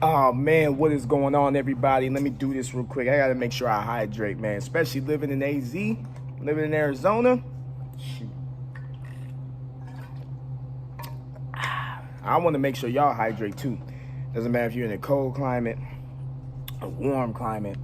Oh man, what is going on, everybody? Let me do this real quick. I gotta make sure I hydrate, man. Especially living in AZ, living in Arizona. Shoot. I want to make sure y'all hydrate too. Doesn't matter if you're in a cold climate, a warm climate,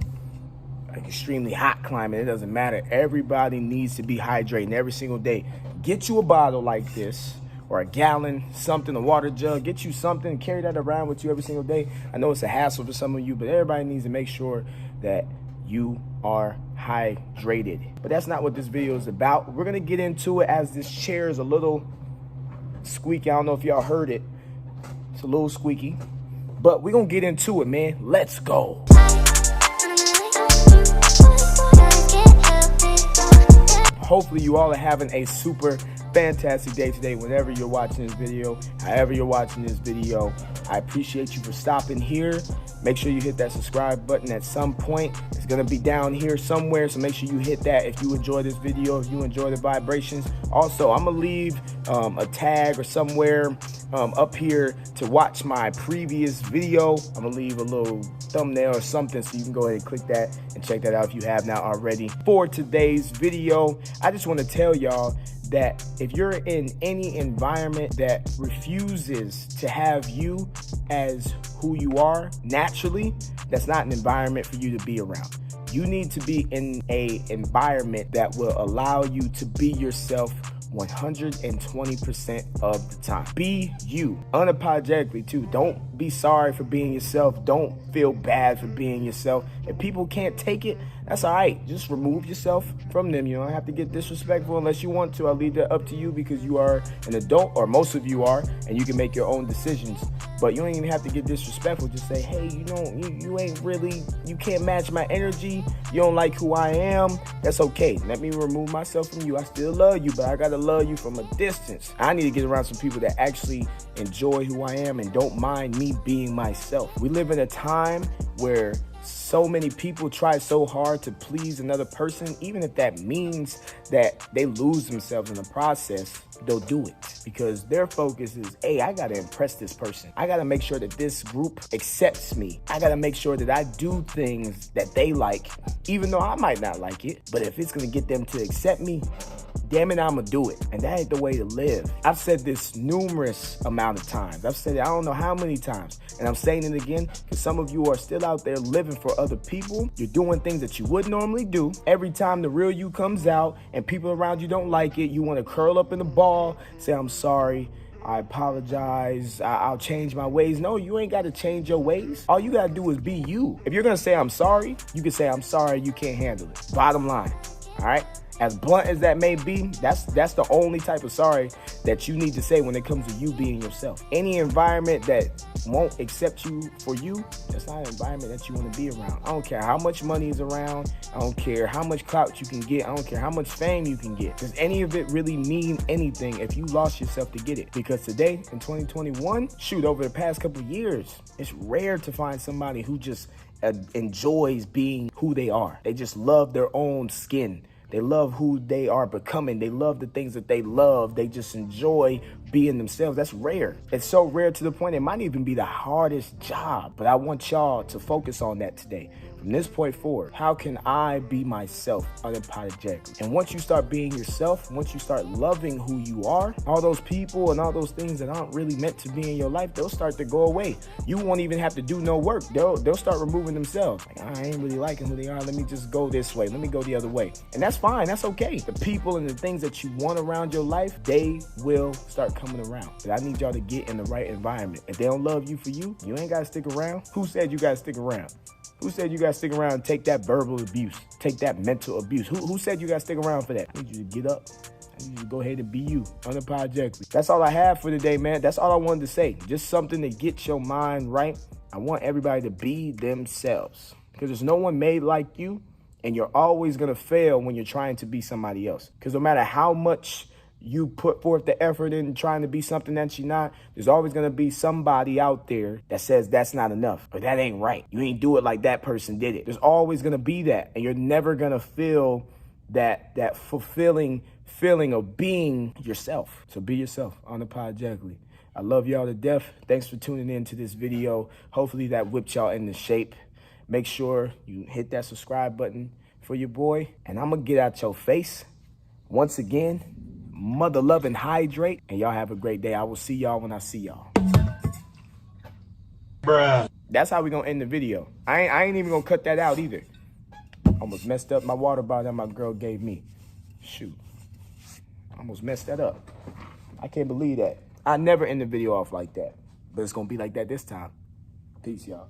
like extremely hot climate. It doesn't matter. Everybody needs to be hydrating every single day. Get you a bottle like this, or a gallon, something, a water jug. Get you something, carry that around with you every single day. I know it's a hassle for some of you, but everybody needs to make sure that you are hydrated. But that's not what this video is about. We're gonna get into it as this chair is a little squeaky. I don't know if y'all heard it. It's a little squeaky, but we're gonna get into it, man. Let's go. Hopefully you all are having a super fantastic day today, whenever you're watching this video, however you're watching this video. I appreciate you for stopping here. Make sure you hit that subscribe button at some point. It's gonna be down here somewhere, so make sure you hit that if you enjoy this video, if you enjoy the vibrations. Also, I'm gonna leave a tag or somewhere up here to watch my previous video. I'm gonna leave a little thumbnail or something so you can go ahead and click that and check that out if you have not already. For today's video, I just want to tell y'all that if you're in any environment that refuses to have you as who you are naturally, that's not an environment for you to be around. You need to be in an environment that will allow you to be yourself 120% of the time. Be you, unapologetically too. Don't be sorry for being yourself. Don't feel bad for being yourself. If people can't take it, that's all right. Just remove yourself from them. You don't have to get disrespectful unless you want to. I'll leave that up to you because you are an adult, or most of you are, and you can make your own decisions. But you don't even have to get disrespectful. Just say, hey, you ain't really, you can't match my energy. You don't like who I am. That's okay. Let me remove myself from you. I still love you, but I gotta love you from a distance. I need to get around some people that actually enjoy who I am and don't mind me being myself. We live in a time where so many people try so hard to please another person, even if that means that they lose themselves in the process, they'll do it because their focus is, hey, I gotta impress this person. I gotta make sure that this group accepts me. I gotta make sure that I do things that they like, even though I might not like it. But if it's gonna get them to accept me, damn it, I'm gonna do it. And that ain't the way to live. I've said this numerous amount of times. I've said it I don't know how many times. And I'm saying it again because some of you are still out there living for other people. You're doing things that you would normally do. Every time the real you comes out and people around you don't like it, you wanna curl up in a ball, say, I'm sorry, I apologize, I'll change my ways. No, you ain't got to change your ways. All you got to do is be you. If you're going to say, I'm sorry, you can say, I'm sorry, you can't handle it. Bottom line, all right? As blunt as that may be, that's the only type of sorry that you need to say when it comes to you being yourself. Any environment that won't accept you for you, that's not an environment that you want to be around. I don't care how much money is around. I don't care how much clout you can get. I don't care how much fame you can get. Does any of it really mean anything if you lost yourself to get it? Because today, in 2021, shoot, over the past couple of years, it's rare to find somebody who just enjoys being who they are. They just love their own skin. They love who they are becoming. They love the things that they love. They just enjoy being themselves. That's rare. It's so rare to the point it might even be the hardest job. But I want y'all to focus on that today. From this point forward, how can I be myself unapologetically? And once you start being yourself, once you start loving who you are, all those people and all those things that aren't really meant to be in your life, they'll start to go away. You won't even have to do no work. They'll start removing themselves. Like, I ain't really liking who they are. Let me just go this way. Let me go the other way. And that's fine. That's okay. The people and the things that you want around your life, they will start coming around. But I need y'all to get in the right environment. If they don't love you for you, you ain't got to stick around. Who said you got to stick around? Who said you got to stick around and take that verbal abuse, take that mental abuse? Who said you got to stick around for that? I need you to get up. I need you to go ahead and be you, unapologetically. That's all I have for today, man. That's all I wanted to say. Just something to get your mind right. I want everybody to be themselves because there's no one made like you, and you're always going to fail when you're trying to be somebody else. Because no matter how much you put forth the effort in trying to be something that you're not, there's always going to be somebody out there that says that's not enough or that ain't right. You ain't do it like that person did it. There's always going to be that, and you're never going to feel that fulfilling feeling of being yourself. So be yourself unapologetically. I love y'all to death. Thanks for tuning in to this video. Hopefully that whipped y'all into shape. Make sure you hit that subscribe button for your boy. And I'm going to get out your face. Once again, mother love and hydrate. And y'all have a great day. I will see y'all when I see y'all. Bruh. That's how we going to end the video. I ain't even going to cut that out either. Almost messed up my water bottle that my girl gave me. Shoot. Almost messed that up. I can't believe that. I never end the video off like that. But it's going to be like that this time. Peace, y'all.